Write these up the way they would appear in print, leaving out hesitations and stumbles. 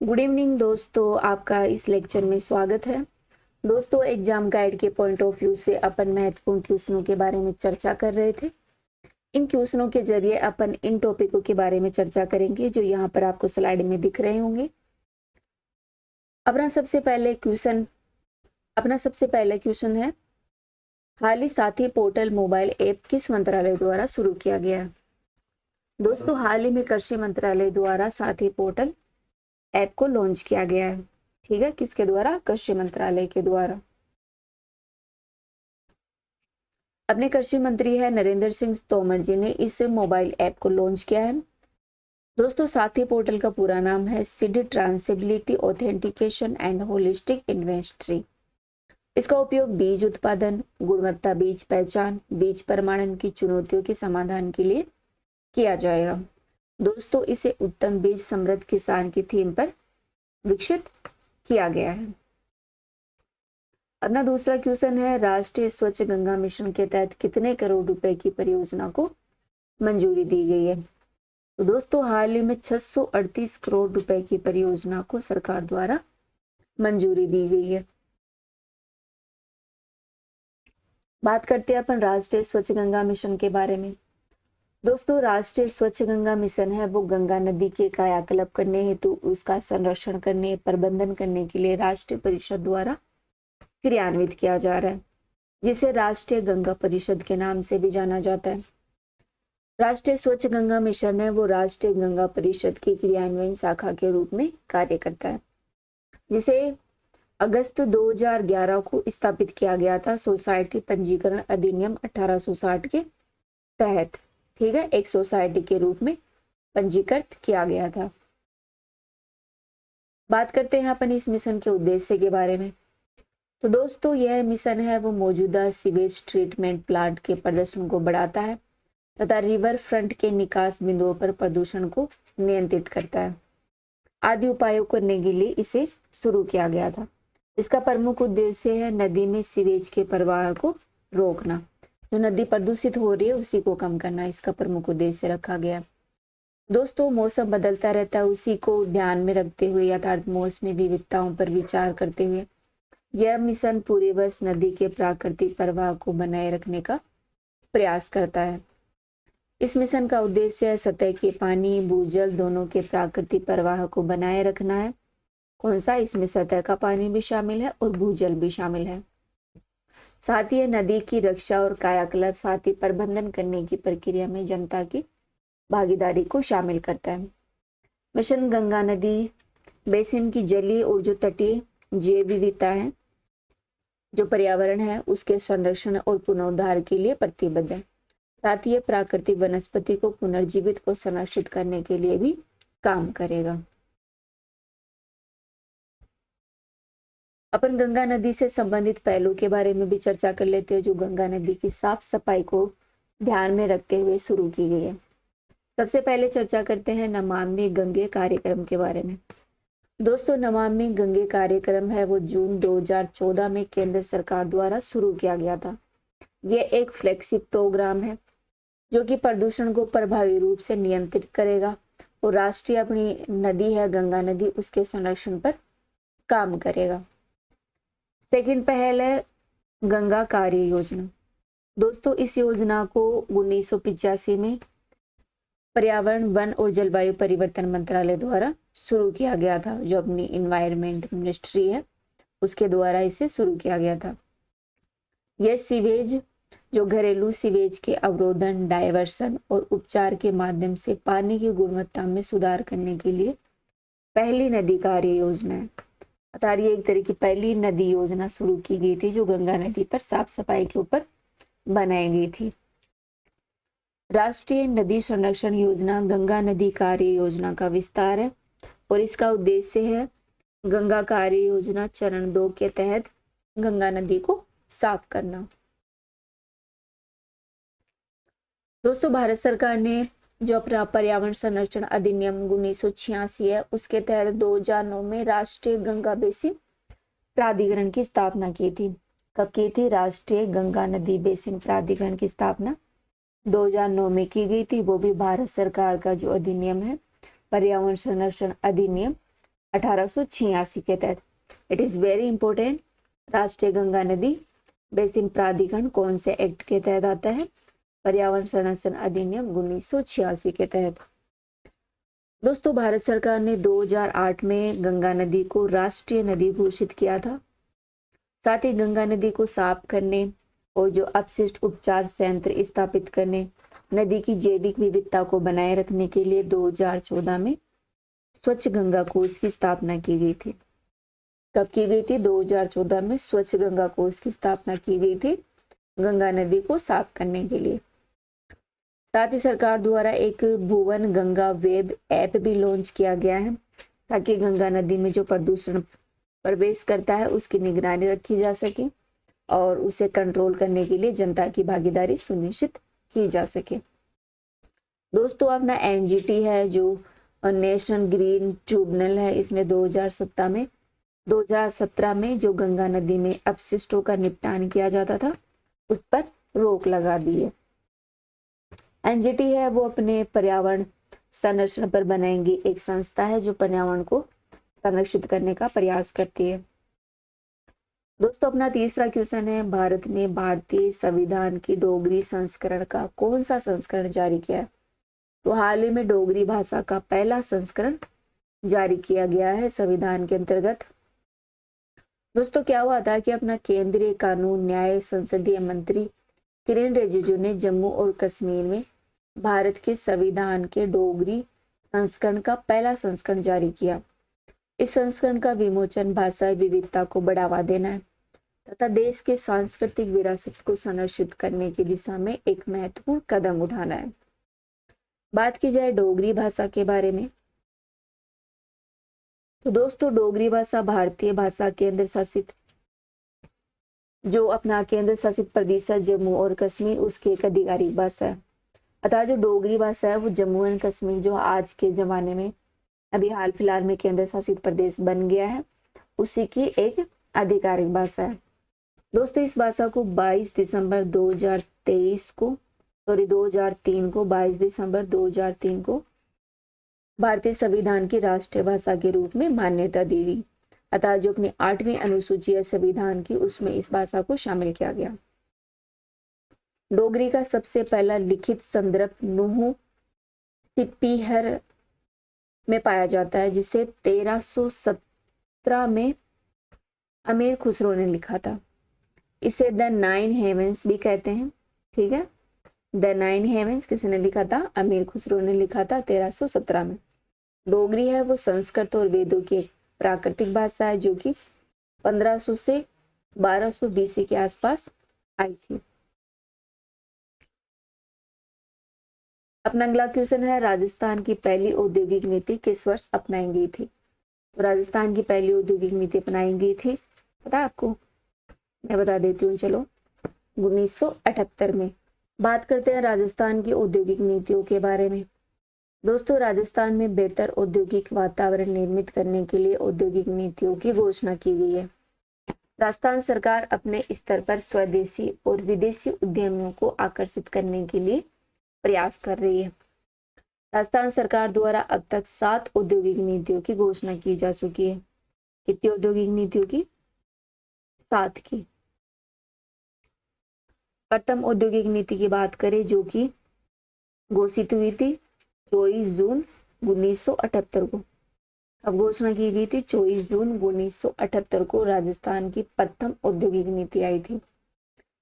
Good evening दोस्तों, आपका इस लेक्चर में स्वागत है। दोस्तों, एग्जाम गाइड के पॉइंट ऑफ व्यू से अपन महत्वपूर्ण क्वेश्चनों के बारे में चर्चा कर रहे थे। इन क्वेश्चनों के जरिए अपन इन टॉपिकों के बारे में चर्चा करेंगे जो यहाँ पर आपको स्लाइड में दिख रहे होंगे। अपना सबसे पहले क्वेश्चन है, हाल ही साथी पोर्टल मोबाइल ऐप किस मंत्रालय द्वारा शुरू किया गया है? दोस्तों, हाल ही में कृषि मंत्रालय द्वारा साथी पोर्टल ऐप को लॉन्च किया गया है। ठीक है, किसके द्वारा? कृषि मंत्रालय के द्वारा। अपने कृषि मंत्री है नरेंद्र सिंह तोमर जी ने इस मोबाइल ऐप को लॉन्च किया है। दोस्तों, साथी पोर्टल का पूरा नाम है seed traceability authentication and holistic inventory. इसका उपयोग बीज उत्पादन, गुणवत्ता बीज पहचान, बीज प्रमाणन की चुनौतियों के समाधान के लिए किया जाएगा। दोस्तों, इसे उत्तम बीज समृद्ध किसान की थीम पर विकसित किया गया है। अपना दूसरा क्वेश्चन है, राष्ट्रीय स्वच्छ गंगा मिशन के तहत कितने करोड़ रुपए की परियोजना को मंजूरी दी गई है? तो दोस्तों, हाल ही में 638 करोड़ रुपए की परियोजना को सरकार द्वारा मंजूरी दी गई है। बात करते हैं अपन राष्ट्रीय स्वच्छ गंगा मिशन के बारे में। दोस्तों, राष्ट्रीय स्वच्छ गंगा मिशन है वो गंगा नदी के कायाकल्प करने हेतु उसका संरक्षण करने, प्रबंधन करने के लिए राष्ट्रीय परिषद द्वारा क्रियान्वित किया जा रहा है, जिसे राष्ट्रीय गंगा परिषद के नाम से भी जाना जाता है। राष्ट्रीय स्वच्छ गंगा मिशन है वो राष्ट्रीय गंगा परिषद की क्रियान्वयन शाखा के रूप में कार्य करता है, जिसे अगस्त 2011 को स्थापित किया गया था सोसाइटी पंजीकरण अधिनियम 1860 के तहत। ठीक है, एक सोसाइटी के रूप में पंजीकृत किया गया था। बात करते हैं अपन इस मिशन के उद्देश्य के बारे में। तो दोस्तों, यह मिशन है वो मौजूदा सीवेज ट्रीटमेंट प्लांट के प्रदर्शन को बढ़ाता है तथा रिवर फ्रंट के निकास बिंदुओं पर प्रदूषण को नियंत्रित करता है। आदि उपायों करने के लिए इसे शुरू किया गया था। इसका प्रमुख उद्देश्य है नदी में सीवेज के प्रवाह को रोकना। जो नदी प्रदूषित हो रही है उसी को कम करना इसका प्रमुख उद्देश्य रखा गया। दोस्तों, मौसम बदलता रहता है, उसी को ध्यान में रखते हुए अर्थात मौसमी विविधताओं पर विचार करते हुए यह मिशन पूरे वर्ष नदी के प्राकृतिक प्रवाह को बनाए रखने का प्रयास करता है। इस मिशन का उद्देश्य सतह के पानी, भूजल दोनों के प्राकृतिक प्रवाह को बनाए रखना है। कौन सा? इसमें सतह का पानी भी शामिल है और भूजल भी शामिल है। साथ ही नदी की रक्षा और कायाकल्प साथ ही प्रबंधन करने की प्रक्रिया में जनता की भागीदारी को शामिल करता है। मिशन गंगा नदी बेसिन की जलीय और जो तटीय जैव विविधता है, जो पर्यावरण है, उसके संरक्षण और पुनरुद्धार के लिए प्रतिबद्ध है। साथ ही ये प्राकृतिक वनस्पति को पुनर्जीवित और संरक्षित करने के लिए भी काम करेगा। अपन गंगा नदी से संबंधित पहलू के बारे में भी चर्चा कर लेते हैं, जो गंगा नदी की साफ सफाई को ध्यान में रखते हुए शुरू की गई है। सबसे पहले चर्चा करते हैं नमामि गंगे कार्यक्रम के बारे में। दोस्तों, नमामि गंगे कार्यक्रम है वो जून 2014 में केंद्र सरकार द्वारा शुरू किया गया था। यह एक फ्लैगशिप प्रोग्राम है जो कि प्रदूषण को प्रभावी रूप से नियंत्रित करेगा और राष्ट्रीय अपनी नदी है गंगा नदी, उसके संरक्षण पर काम करेगा। सेकंड पहल है गंगा कार्य योजना। दोस्तों, इस योजना को 1985 में पर्यावरण, वन और जलवायु परिवर्तन मंत्रालय द्वारा शुरू किया गया था, जो अपनी इन्वायरमेंट मिनिस्ट्री है उसके द्वारा इसे शुरू किया गया था। यह सीवेज, जो घरेलू सीवेज के अवरोधन, डायवर्सन और उपचार के माध्यम से पानी की गुणवत्ता में सुधार करने के लिए पहली नदी कार्य योजना है। अर्थात ये एक तरह की पहली नदी योजना शुरू की गई थी जो गंगा नदी पर साफ सफाई के ऊपर बनाई गई थी। राष्ट्रीय नदी संरक्षण योजना गंगा नदी कार्य योजना का विस्तार है और इसका उद्देश्य है गंगा कार्य योजना चरण 2 के तहत गंगा नदी को साफ करना। दोस्तों, भारत सरकार ने जो अपना पर्यावरण संरक्षण अधिनियम 1986 है उसके तहत 2009 में राष्ट्रीय गंगा बेसिन प्राधिकरण की स्थापना की थी। कब की थी? राष्ट्रीय गंगा नदी बेसिन प्राधिकरण की स्थापना 2009 में की गई थी। वो भी भारत सरकार का जो अधिनियम है पर्यावरण संरक्षण अधिनियम 1886 के तहत। It is very important. राष्ट्रीय गंगा नदी बेसिन प्राधिकरण कौन से एक्ट के तहत आता है? पर्यावरण संरक्षण अधिनियम 1986 के तहत। दोस्तों, भारत सरकार ने 2008 में गंगा नदी को राष्ट्रीय नदी घोषित किया था। साथ ही गंगा नदी को साफ करने और जो अपशिष्ट उपचार संयंत्र स्थापित करने, नदी की जैविक विविधता को बनाए रखने के लिए 2014 में स्वच्छ गंगा कोष की स्थापना की गई थी। कब की गई थी? 2014 में स्वच्छ गंगा कोष की स्थापना की गई थी गंगा नदी को साफ करने के लिए। साथ ही सरकार द्वारा एक भुवन गंगा वेब ऐप भी लॉन्च किया गया है, ताकि गंगा नदी में जो प्रदूषण प्रवेश करता है उसकी निगरानी रखी जा सके और उसे कंट्रोल करने के लिए जनता की भागीदारी सुनिश्चित की जा सके। दोस्तों, अपना एनजीटी है जो नेशनल ग्रीन ट्रिब्यूनल है, इसने 2017 में जो गंगा नदी में अपशिष्टों का निपटान किया जाता था उस पर रोक लगा दी है। एनजीटी है वो अपने पर्यावरण संरक्षण पर बनाएंगी एक संस्था है जो पर्यावरण को संरक्षित करने का प्रयास करती है। दोस्तों, अपना तीसरा क्वेश्चन है, भारत ने भारतीय संविधान की डोगरी संस्करण का कौन सा संस्करण जारी किया है? तो हाल ही में डोगरी भाषा का पहला संस्करण जारी किया गया है संविधान के अंतर्गत। दोस्तों, क्या हुआ था कि अपना केंद्रीय कानून न्याय संसदीय मंत्री किरेन रिजिजू ने जम्मू और कश्मीर में भारत के संविधान के डोगरी संस्करण का पहला संस्करण जारी किया। इस संस्करण का विमोचन भाषा विविधता को बढ़ावा देना है तथा देश के सांस्कृतिक विरासत को संरक्षित करने की दिशा में एक महत्वपूर्ण कदम उठाना है। बात की जाए डोगरी भाषा के बारे में, तो दोस्तों डोगरी भाषा भारतीय भाषा केंद्र शासित जो अपना केंद्र शासित प्रदेश है जम्मू और कश्मीर उसकी एक आधिकारिक भाषा है। अतः जो डोगरी भाषा है वो जम्मू एंड कश्मीर जो आज के जमाने में अभी हाल फिलहाल में केंद्र शासित प्रदेश बन गया है उसी की एक आधिकारिक भाषा है। दोस्तों, इस भाषा को 22 दिसंबर 2023 को 22 दिसंबर 2003 को भारतीय संविधान की राष्ट्रीय भाषा के रूप में मान्यता दी गई। अतः जो अपनी 8वीं अनुसूची है संविधान की उसमें इस भाषा को शामिल किया गया। डोगरी का सबसे पहला लिखित संदर्भ नूह सिप्पीहर में पाया जाता है जिसे 1317 में अमीर खुसरो ने लिखा था। इसे द 9 हेवंस भी कहते हैं। ठीक है, द 9 हेवंस किसने लिखा था? अमीर खुसरो ने लिखा था 1317 में। डोगरी है वो संस्कृत और वेदों की एक प्राकृतिक भाषा है जो कि 1500 से 1200 BC के आसपास आई थी। अपना अगला क्वेश्चन है, राजस्थान की पहली औद्योगिक नीति किस वर्ष अपनाई गई थी? तो राजस्थान की पहली औद्योगिक नीति अपनाई गई थी, पता है आपको? मैं बता देती हूँ, चलो 1978 में। बात करते हैं राजस्थान की औद्योगिक नीतियों के बारे में। दोस्तों, राजस्थान में बेहतर औद्योगिक वातावरण निर्मित करने के लिए औद्योगिक नीतियों की घोषणा की गई है। राजस्थान सरकार अपने स्तर पर स्वदेशी और विदेशी उद्यमियों को आकर्षित करने के लिए प्रयास कर रही है। राजस्थान सरकार द्वारा अब तक 7 औद्योगिक नीतियों की घोषणा की जा चुकी है। कितनी औद्योगिक नीतियों की? 7 की। प्रथम औद्योगिक नीति की बात करें जो कि घोषित हुई थी 24 जून 1978 को। अब घोषणा की गई थी 24 जून 1978 को राजस्थान की प्रथम औद्योगिक नीति आई थी।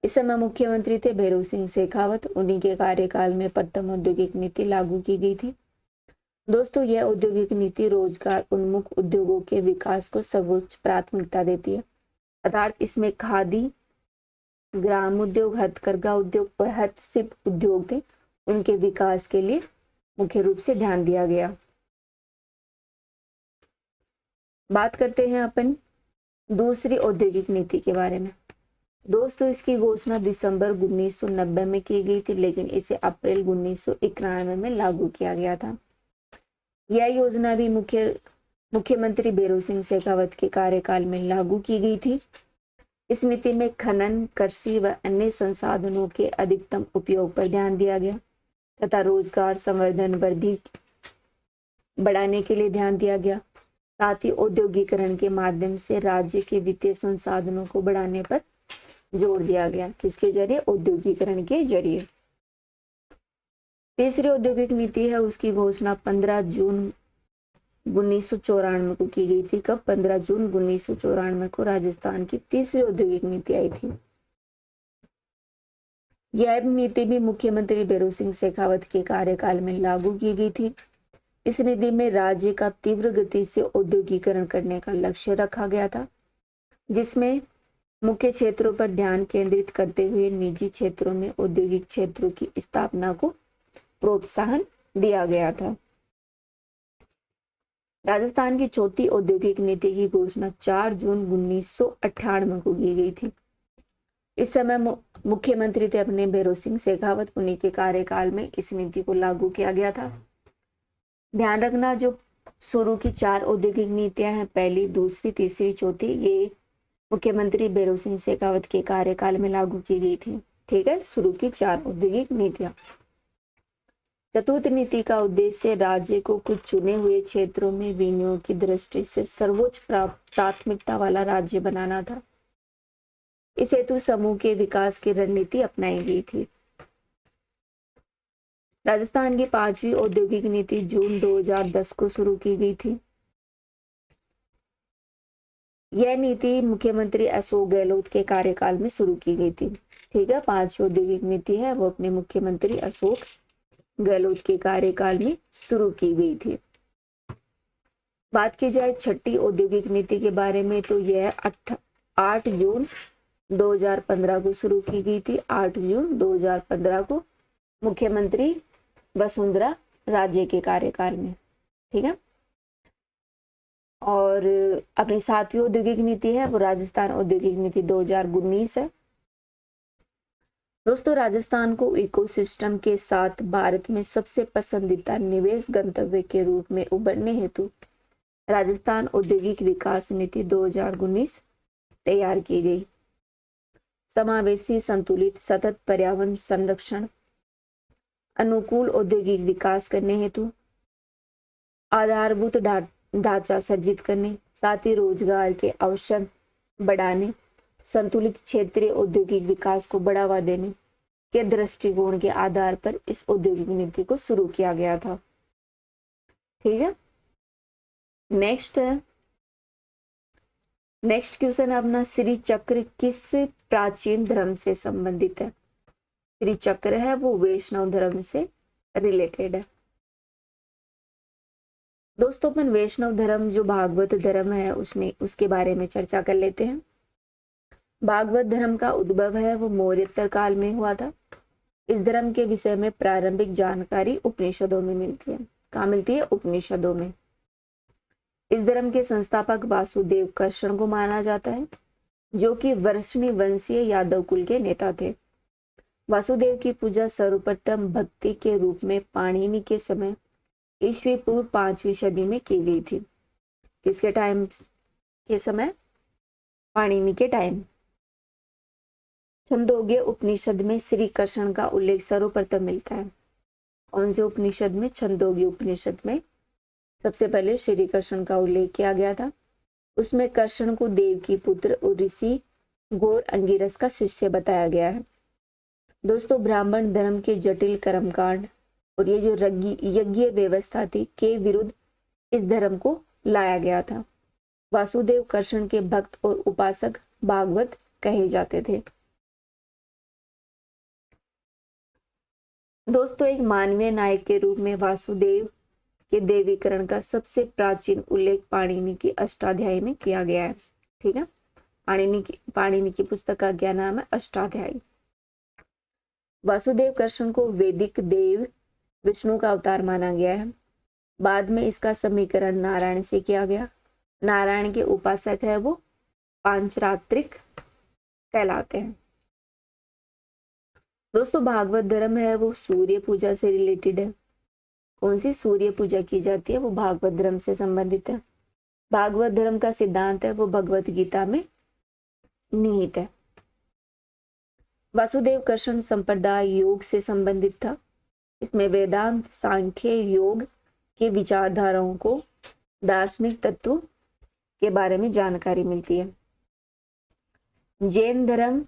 इस समय मुख्यमंत्री थे भैरव सिंह शेखावत। उन्हीं के कार्यकाल में प्रथम औद्योगिक नीति लागू की गई थी। दोस्तों, यह औद्योगिक नीति रोजगार उन्मुख उद्योगों के विकास को सर्वोच्च प्राथमिकता देती है। अर्थात इसमें खादी, ग्राम उद्योग, हथकरघा उद्योग और हस्तशिल्प उद्योग थे, उनके विकास के लिए मुख्य रूप से ध्यान दिया गया। बात करते हैं अपन दूसरी औद्योगिक नीति के बारे में। दोस्तों, इसकी घोषणा दिसंबर 1990 में की गई थी, लेकिन इसे अप्रैल 1991 में लागू किया गया था। यह योजना भी मुख्यमंत्री भैरव सिंह शेखावत के कार्यकाल में लागू की गई थी। इस नीति में खनन, कृषि व अन्य संसाधनों के अधिकतम उपयोग पर ध्यान दिया गया तथा रोजगार संवर्धन वृद्धि बढ़ाने के लिए ध्यान दिया गया। साथ ही औद्योगिकरण के माध्यम से राज्य के वित्तीय संसाधनों को बढ़ाने पर जोर दिया गया। किसके जरिए? औद्योगिकरण के जरिए। तीसरी औद्योगिक नीति है, उसकी घोषणा 15 जून 1994 को की गई थी। कब? 15 जून 1994 को राजस्थान की तीसरी औद्योगिक नीति आई थी। यह नीति भी मुख्यमंत्री भैरों सिंह शेखावत के कार्यकाल में लागू की गई थी। इस नीति में राज्य का तीव्र गति से औद्योगिकरण करने का लक्ष्य रखा गया था, जिसमें मुख्य क्षेत्रों पर ध्यान केंद्रित करते हुए निजी क्षेत्रों में औद्योगिक क्षेत्रों की स्थापना को प्रोत्साहन दिया गया था। राजस्थान की चौथी औद्योगिक नीति की घोषणा 4 जून 1998 को की गई थी। इस समय मुख्यमंत्री थे अपने भैरों सिंह शेखावत। उन्हीं के कार्यकाल में इस नीति को लागू किया गया था। ध्यान रखना, जो शुरू की 4 औद्योगिक नीतियां हैं, पहली, दूसरी, तीसरी, चौथी, ये मुख्यमंत्री भैरों सिंह शेखावत के कार्यकाल में लागू की गई थी। ठीक है, शुरू की 4 औद्योगिक नीतियां। चतुर्थ नीति का उद्देश्य राज्य को कुछ चुने हुए क्षेत्रों में विनियोग की दृष्टि से सर्वोच्च प्राथमिकता वाला राज्य बनाना था। इस हेतु समूह के विकास की रणनीति अपनाई गई थी। राजस्थान की 5वीं औद्योगिक नीति जून 2010 को शुरू की गई थी। यह नीति मुख्यमंत्री अशोक गहलोत के कार्यकाल में शुरू की गई थी। ठीक है, 5वीं औद्योगिक नीति है वो अपने मुख्यमंत्री अशोक गहलोत के कार्यकाल में शुरू की गई थी। बात की जाए छठी औद्योगिक नीति के बारे में, तो यह 8 जून 2015 को शुरू की गई थी। 8 जून 2015 को मुख्यमंत्री वसुंधरा राजे के कार्यकाल में। ठीक है, और अपनी 7वीं औद्योगिक नीति है वो राजस्थान औद्योगिक नीति 2019 है। दोस्तों, राजस्थान को इकोसिस्टम के साथ भारत में सबसे पसंदीदा निवेश गंतव्य के रूप में उभरने हेतु राजस्थान औद्योगिक विकास नीति 2019 तैयार की गई। समावेशी, संतुलित, सतत पर्यावरण संरक्षण, अनुकूल औद्योगिक विकास करने हेतु आधारभूत ढांचा सर्जित करने, साथ ही रोजगार के अवसर बढ़ाने, संतुलित क्षेत्रीय औद्योगिक विकास को बढ़ावा देने के दृष्टिकोण के आधार पर इस औद्योगिक नीति को शुरू किया गया था। ठीक है, नेक्स्ट क्वेश्चन है अपना, श्री चक्र किस प्राचीन धर्म से संबंधित है? श्री चक्र है वो वैष्णव धर्म से रिलेटेड है। दोस्तों, अपन वैष्णव धर्म जो भागवत धर्म है उसके बारे में चर्चा कर लेते हैं। भागवत धर्म का उद्भव है वो मौर्योत्तर काल में हुआ था। इस धर्म के विषय में प्रारंभिक जानकारी उपनिषदों में मिलती है। कहाँ मिलती है? उपनिषदों में। इस धर्म के संस्थापक वासुदेव कृष्ण को माना जाता है, जो कि वर्षणी वंशीय यादव कुल के नेता थे। वासुदेव की पूजा सर्वप्रथम भक्ति के रूप में पाणिनि के समय ईस्वी पूर्व 5वीं सदी में की गई थी। किसके टाइम के समय? पाणिनि के टाइम। छंदोग्य उपनिषद में श्री कृष्ण का उल्लेख सर्वप्रथम मिलता है। कौन से उपनिषद में? छंदोग्य उपनिषद में सबसे पहले श्री कृष्ण का उल्लेख किया गया था। उसमें कृष्ण को देव की पुत्र और ऋषि गौर अंगिरस का शिष्य बताया गया है। दोस्तों, ब्राह्मण धर्म के जटिल कर्मकांड और ये जो यज्ञ व्यवस्था थी के विरुद्ध इस धर्म को लाया गया था। वासुदेव कृष्ण के भक्त और उपासक भागवत कहे जाते थे। दोस्तों, एक मानवीय नायक के रूप में वासुदेव के देवीकरण का सबसे प्राचीन उल्लेख पाणिनि की अष्टाध्यायी में किया गया है। ठीक है, पाणिनि की पुस्तक का क्या नाम है? अष्टाध्यायी। वासुदेव कृष्ण को वैदिक देव विष्णु का अवतार माना गया है। बाद में इसका समीकरण नारायण से किया गया। नारायण के उपासक है वो पांचरात्रिक कहलाते हैं। दोस्तों, भागवत धर्म है वो सूर्य पूजा से रिलेटेड है। कौन सी? सूर्य पूजा की जाती है वो भागवत धर्म से संबंधित है। भागवत धर्म का सिद्धांत है वो भगवत गीता में निहित है। वासुदेव कृष्ण संप्रदाय योग से संबंधित था। इसमें वेदांत, सांख्य, योग के विचारधाराओं को दार्शनिक तत्व के बारे में जानकारी मिलती है। जैन धर्म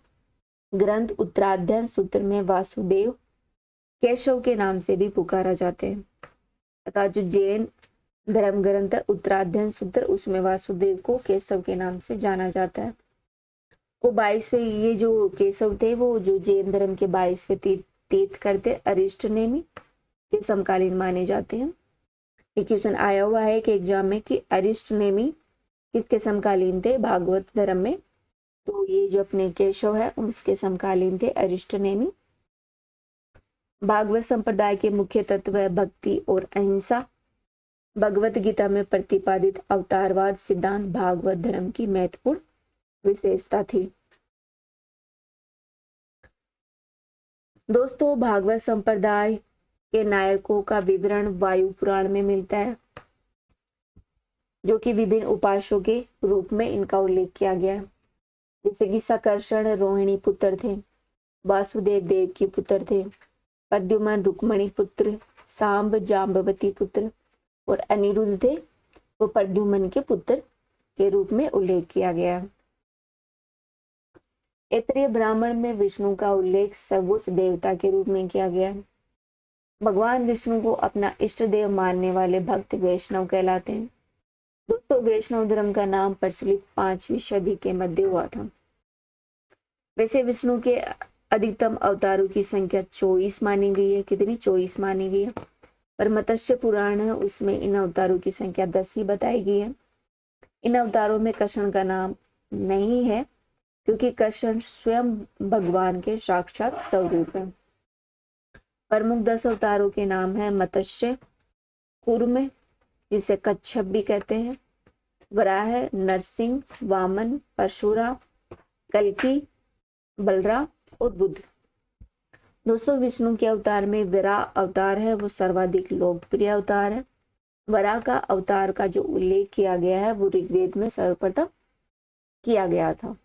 ग्रंथ उत्तराध्ययन सूत्र में वासुदेव केशव के नाम से भी पुकारा जाते हैं। अर्थात जो जैन धर्म ग्रंथ है उत्तराध्ययन सूत्र, उसमें वासुदेव को केशव के नाम से जाना जाता है। वो 22वें, ये जो केशव थे वो जो जैन धर्म के 22वें तीर्थकर थे, अरिष्ट नेमी के समकालीन माने जाते हैं। ये क्वेश्चन आया हुआ है कि एग्जाम में कि अरिष्ट नेमी किसके समकालीन थे भागवत धर्म में, तो ये जो अपने केशव है उसके समकालीन थे अरिष्ट नेमी। भागवत संप्रदाय के मुख्य तत्व है भक्ति और अहिंसा। भगवत गीता में प्रतिपादित अवतारवाद सिद्धांत भागवत धर्म की महत्वपूर्ण विशेषता थी। दोस्तों, भागवत संप्रदाय के नायकों का विवरण वायु पुराण में मिलता है, जो कि विभिन्न उपासकों के रूप में इनका उल्लेख किया गया है। जैसे कि सकर्षण रोहिणी पुत्र थे, वासुदेव देव की पुत्र थे, प्रद्युम्न रुक्मणी पुत्र, सांब जाम्बवती पुत्र और अनिरुद्ध थे, वो प्रद्युम्न के पुत्र के रूप में उल्लेख किया गया। ऐतरेय ब्राह्मण में विष्णु का उल्लेख सर्वोच्च देवता के रूप में किया गया है। भगवान विष्णु को अपना इष्ट देव मानने वाले भक्त वैष्णव कहलाते हैं। दोस्तों, वैष्णव धर्म का नाम प्रचलित 5वीं सदी के मध्य हुआ था। वैसे विष्णु के अधिकतम अवतारों की संख्या 24 मानी गई है। कितनी? 24 मानी गई है। पर मत्स्य पुराण है उसमें इन अवतारों की संख्या 10 ही बताई गई है। इन अवतारों में कृष्ण का नाम नहीं है, क्योंकि कृष्ण स्वयं भगवान के साक्षात स्वरूप है। प्रमुख 10 अवतारों के नाम है मत्स्य, कूर्म जिसे कच्छप भी कहते हैं, वराह, नरसिंह, वामन, परशुराम, कल्कि, बलराम और बुद्ध। दोस्तों, विष्णु के अवतार में वराह अवतार है वो सर्वाधिक लोकप्रिय अवतार है। वराह का अवतार का जो उल्लेख किया गया है वो ऋग्वेद में सर्वप्रथम किया गया था।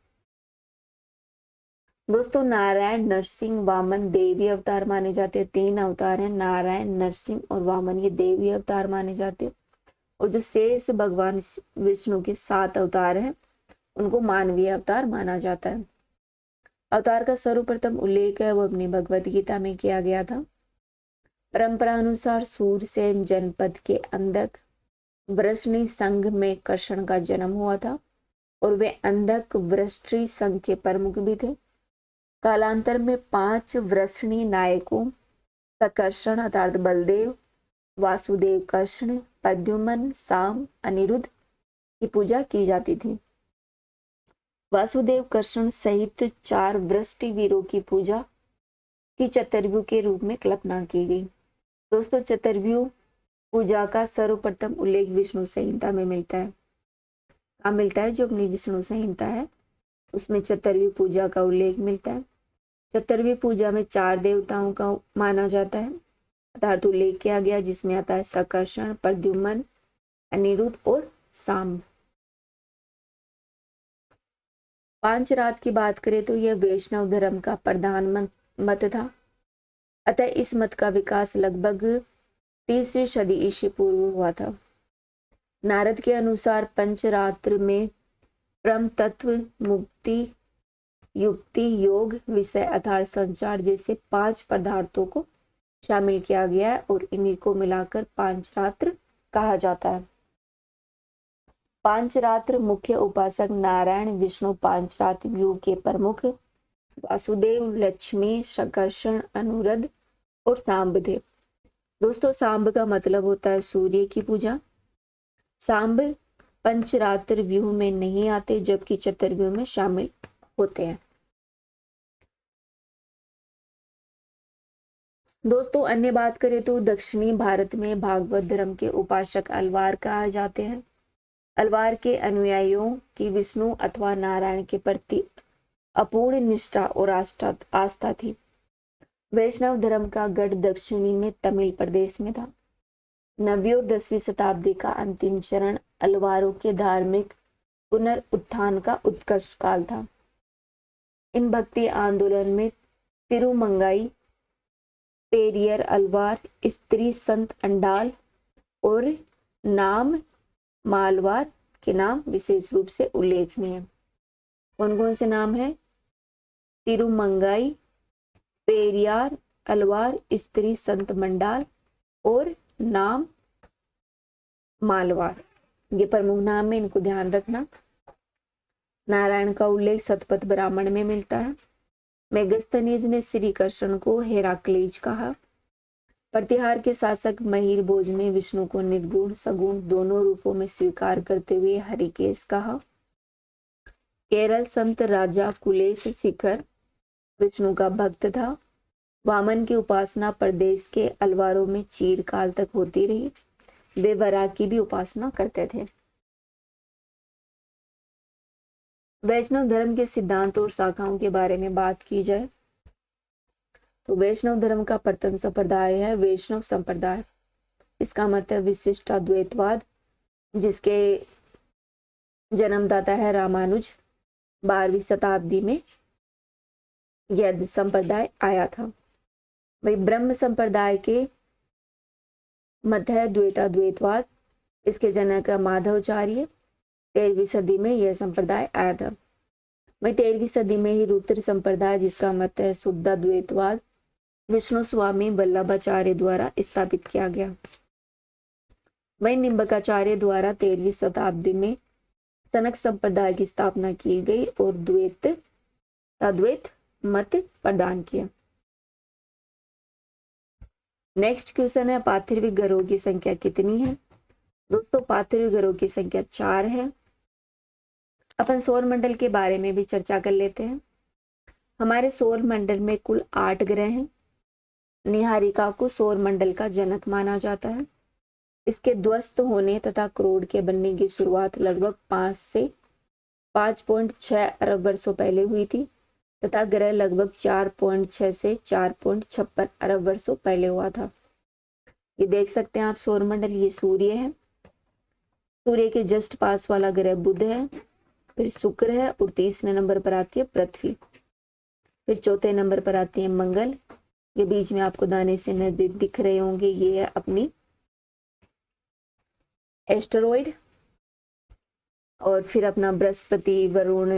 दोस्तों, नारायण, नरसिंह, वामन देवी अवतार माने जाते हैं। 3 अवतार हैं, नारायण, नरसिंह और वामन, ये देवी अवतार माने जाते हैं। और जो शेष भगवान विष्णु के 7 अवतार हैं उनको मानवीय अवतार माना जाता है। अवतार का सर्वप्रथम उल्लेख है वो अपनी भगवत गीता में किया गया था। परंपरा अनुसार सूरसेन जनपद के अंधक वृष्णि संघ में कृष्ण का जन्म हुआ था और वे अंधक वृष्टि संघ के प्रमुख भी थे। कालांतर में 5 वृष्णि नायकों सकर्षण अर्थात बलदेव, वासुदेव कृष्ण, प्रद्युम्न, साम, अनिरुद्ध की पूजा की जाती थी। वासुदेव कृष्ण सहित 4 वृष्टि वीरों की पूजा की चतुर्व्यूह के रूप में कल्पना की गई। दोस्तों, चतुर्व्यूह पूजा का सर्वप्रथम उल्लेख विष्णु संहिता में मिलता है। कहाँ मिलता है? जो अपनी विष्णु संहिता है उसमें चतुर्व्यूह पूजा का उल्लेख मिलता है। चतुर्व्यूह पूजा में 4 देवताओं का माना जाता है अर्थात उल्लेख किया गया, जिसमें आता है सकर्षण, प्रद्युम्न, अनिरुद्ध और सांब। पांचरात की बात करें तो यह वैष्णव धर्म का प्रधान मत था। अतः इस मत का विकास लगभग 3री सदी ईसा पूर्व हुआ था। नारद के अनुसार पंचरात्र में परम तत्व, मुक्ति, युक्ति, योग, विषय अर्थात संचार जैसे 5 पदार्थों को शामिल किया गया है और इन्हीं को मिलाकर पांचरात्र कहा जाता है। पांचरात्र मुख्य उपासक नारायण विष्णु पांचरात्र व्यूह के प्रमुख वासुदेव, लक्ष्मी, सकर्षण, अनुरुद्ध और सांब थे। दोस्तों, सांब का मतलब होता है सूर्य की पूजा। सांब पंचरात्र व्यूह में नहीं आते जबकि चतुर्व्यूह में शामिल होते हैं। दोस्तों, अन्य बात करें तो दक्षिणी भारत में भागवत धर्म के उपासक अलवार कहा जाते हैं। अलवार के अनुयायियों की विष्णु अथवा नारायण के प्रति अपूर्ण निष्ठा और आस्था थी। वैष्णव धर्म का गढ़ दक्षिणी में तमिल प्रदेश में था। 9वीं और 10वीं शताब्दी का अंतिम चरण अलवारों के धार्मिक पुनरुत्थान का उत्कर्ष काल था। इन भक्ति आंदोलन में तिरुमंगाई, पेरियर अलवार, स्त्री संत अंडाल और नाम मालवार के नाम विशेष रूप से उल्लेखनीय। कौन कौन से नाम है? तिरुमंगाई, पेरियार, अलवार, स्त्री संत मंडाल और नाम मालवार। ये प्रमुख नाम है, इनको ध्यान रखना। नारायण का उल्लेख शतपथ ब्राह्मण में मिलता है। मेगस्थनीज ने श्री कृष्ण को हेराक्लीज कहा। प्रतिहार के शासक महिर भोज ने विष्णु को निर्गुण सगुण दोनों रूपों में स्वीकार करते हुए हरिकेश कहा। केरल संत राजा कुलेश शिखर विष्णु का भक्त था। वामन की उपासना प्रदेश के अलवारों में चिरकाल तक होती रही। वे वराह की भी उपासना करते थे। वैष्णव धर्म के सिद्धांत और शाखाओं के बारे में बात की जाए तो वैष्णव धर्म का प्रथम संप्रदाय है वैष्णव संप्रदाय। इसका मत है विशिष्ट अद्वैतवाद, जिसके जन्मदाता है रामानुज। 12वीं शताब्दी में यह संप्रदाय आया था। वही ब्रह्म संप्रदाय के मत है द्वैताद्वैतवाद। इसके जनक माधवाचार्य। 13वीं सदी में यह संप्रदाय आया था। वही 13वीं सदी में ही रुद्र संप्रदाय, जिसका मत है शुद्धाद्वैतवाद, विष्णु स्वामी वल्लभाचार्य द्वारा स्थापित किया गया। वही निम्बकाचार्य द्वारा 13वीं शताब्दी में सनक संप्रदाय की स्थापना की गई और अद्वैत मत प्रदान किया। नेक्स्ट क्वेश्चन है पार्थिव ग्रहों की संख्या कितनी है? दोस्तों पार्थिव ग्रहों की संख्या 4 है। अपन सौर मंडल के बारे में भी चर्चा कर लेते हैं। हमारे सौर मंडल में कुल 8 ग्रह हैं। निहारिका को सौर मंडल का जनक माना जाता है। इसके ध्वस्त होने तथा क्रोड के बनने की शुरुआत लगभग 5 से 5.6 अरब वर्षों पहले हुई थी तथा ग्रह लगभग 4.6 से 4.56 अरब वर्षों पहले हुआ था। ये देख सकते हैं आप सौर मंडल। ये सूर्य है। सूर्य के जस्ट पास वाला ग्रह बुध है, फिर शुक्र है और तीसरे नंबर पर आती है पृथ्वी, फिर चौथे नंबर पर आती है मंगल। ये बीच में आपको दाने से नदी दिख रहे होंगे, ये है अपनी एस्टेरॉइड। और फिर अपना बृहस्पति, वरुण,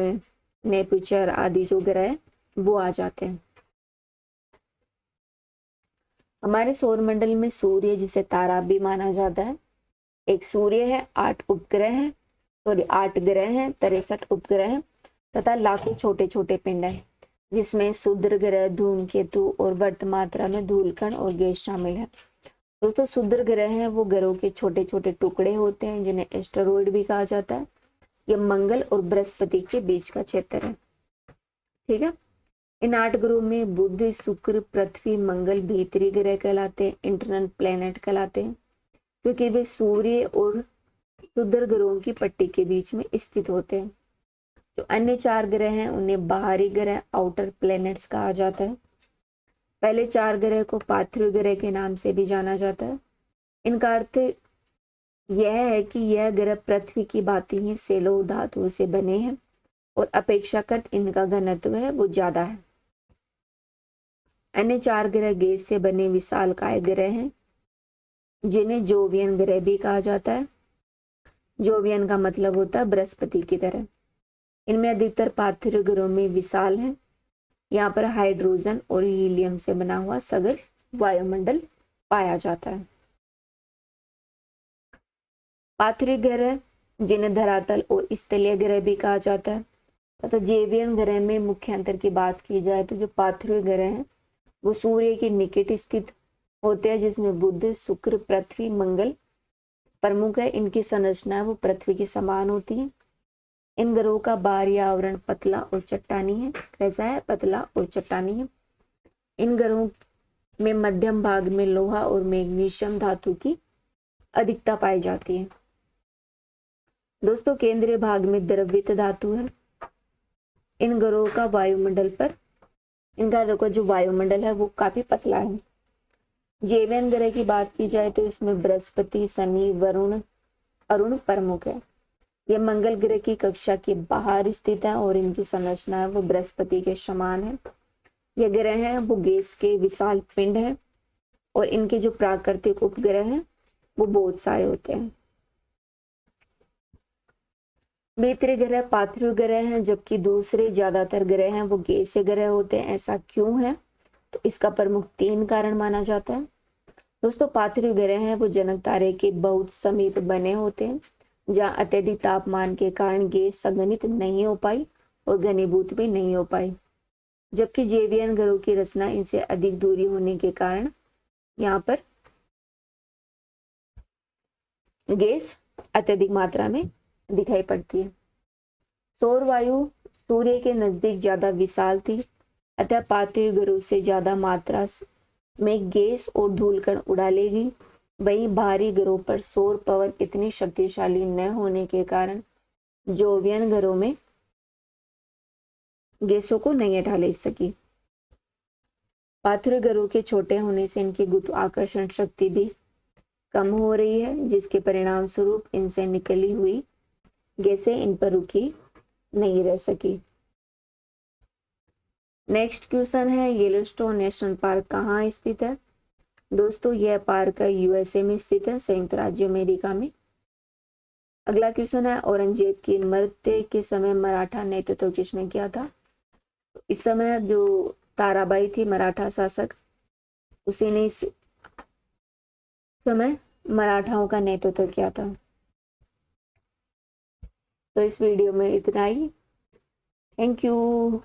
नेपच्यून आदि जो ग्रह वो आ जाते हैं। हमारे सौर मंडल में सूर्य, जिसे तारा भी माना जाता है, एक सूर्य है, 8 उपग्रह हैं, सॉरी 8 ग्रह हैं, 63 उपग्रह हैं तथा लाखों छोटे छोटे पिंड हैं, जिसमें क्षुद्र ग्रह, धूमकेतु और वर्त मात्रा में धूलकण और गैस शामिल है। दोस्तों क्षुद्र ग्रह हैं वो ग्रहों के छोटे छोटे टुकड़े होते हैं, जिन्हें एस्टेरॉइड भी कहा जाता है। ये मंगल और बृहस्पति के बीच का क्षेत्र है। ठीक है। इन 8 ग्रहों में बुध, शुक्र, पृथ्वी, मंगल भीतरी ग्रह कहलाते हैं, इंटरनल प्लेनेट कहलाते हैं, क्योंकि वे सूर्य और क्षुद्र ग्रहों की पट्टी के बीच में स्थित होते हैं। जो अन्य 4 ग्रह हैं उन्हें बाहरी ग्रह, आउटर प्लैनेट्स कहा जाता है। पहले 4 ग्रह को पार्थिव ग्रह के नाम से भी जाना जाता है। इनका अर्थ यह है कि यह ग्रह पृथ्वी की भांति ही सेलो धातुओं से बने हैं और अपेक्षाकृत इनका घनत्व है वो ज्यादा है। अन्य 4 ग्रह गैस से बने विशालकाय ग्रह हैं, जिन्हें जोवियन ग्रह भी कहा जाता है। जोवियन का मतलब होता है बृहस्पति की तरह। इनमें अधिकतर पार्थिव ग्रहों में विशाल हैं। यहाँ पर हाइड्रोजन और हीलियम से बना हुआ सघन वायुमंडल पाया जाता है। पार्थिव ग्रह, जिन्हें धरातल और स्थलीय ग्रह भी कहा जाता है, तथा जोवियन ग्रह में मुख्य अंतर की बात की जाए तो जो पार्थिव ग्रह हैं वो सूर्य के निकट स्थित होते हैं, जिसमें बुध, शुक्र, पृथ्वी, मंगल प्रमुख है। इनकी संरचना है वो पृथ्वी के समान होती है। इन ग्रहों का बाहरी आवरण पतला और चट्टानी है। कैसा है? पतला और चट्टानी है। इन ग्रहों में मध्यम भाग में लोहा और मैग्नीशियम धातु की अधिकता पाई जाती है। दोस्तों केंद्रीय भाग में द्रवित धातु है। इन ग्रहों का वायुमंडल पर इनका जो वायुमंडल है वो काफी पतला है। जोवियन ग्रह की बात की जाए तो इसमें बृहस्पति, शनि, वरुण, अरुण प्रमुख है। ये मंगल ग्रह की कक्षा के बाहर स्थित है और इनकी संरचना है वो बृहस्पति के समान है। ये ग्रह हैं वो गैस के विशाल पिंड है और इनके जो प्राकृतिक उपग्रह हैं वो बहुत सारे होते हैं। मित्र ग्रह पार्थिव ग्रह हैं, जबकि दूसरे ज्यादातर ग्रह हैं वो गैसीय ग्रह होते हैं। ऐसा क्यों है? तो इसका प्रमुख 3 कारण माना जाता है। दोस्तों, पार्थिव ग्रह हैं वो जनक तारे के बहुत समीप बने होते हैं, जहाँ अत्यधिक तापमान के कारण गैस संघनित नहीं हो पाई और घनीभूत भी नहीं हो पाई, जबकि जेवियन ग्रहों की रचना इनसे अधिक दूरी होने के कारण यहाँ पर गैस अत्यधिक मात्रा में दिखाई पड़ती है। सौर वायु सूर्य के नजदीक ज्यादा विशाल थी, अतः पार्थिव ग्रहों से ज्यादा मात्रा में गैस और धूल कण उड़ा लेगी। वहीं भारी ग्रहों पर सौर पवन इतनी शक्तिशाली न होने के कारण जोवियन ग्रहों में गैसों को नहीं हटा ले सकी। पार्थिव ग्रहों के छोटे होने से इनकी गुरुत्वाकर्षण शक्ति भी कम हो रही है, जिसके परिणाम स्वरूप इनसे निकली हुई गैसें इन पर रुकी नहीं रह सकी। नेक्स्ट क्वेश्चन है, येलोस्टोन नेशनल पार्क कहाँ स्थित है? दोस्तों, यह पार्क यूएसए में स्थित है, संयुक्त राज्य अमेरिका में। अगला क्वेश्चन है, औरंगजेब की मृत्यु के समय मराठा नेतृत्व किसने किया था? इस समय जो ताराबाई थी मराठा शासक, उसी ने इस समय मराठाओं का नेतृत्व किया था। तो इस वीडियो में इतना ही। Thank you.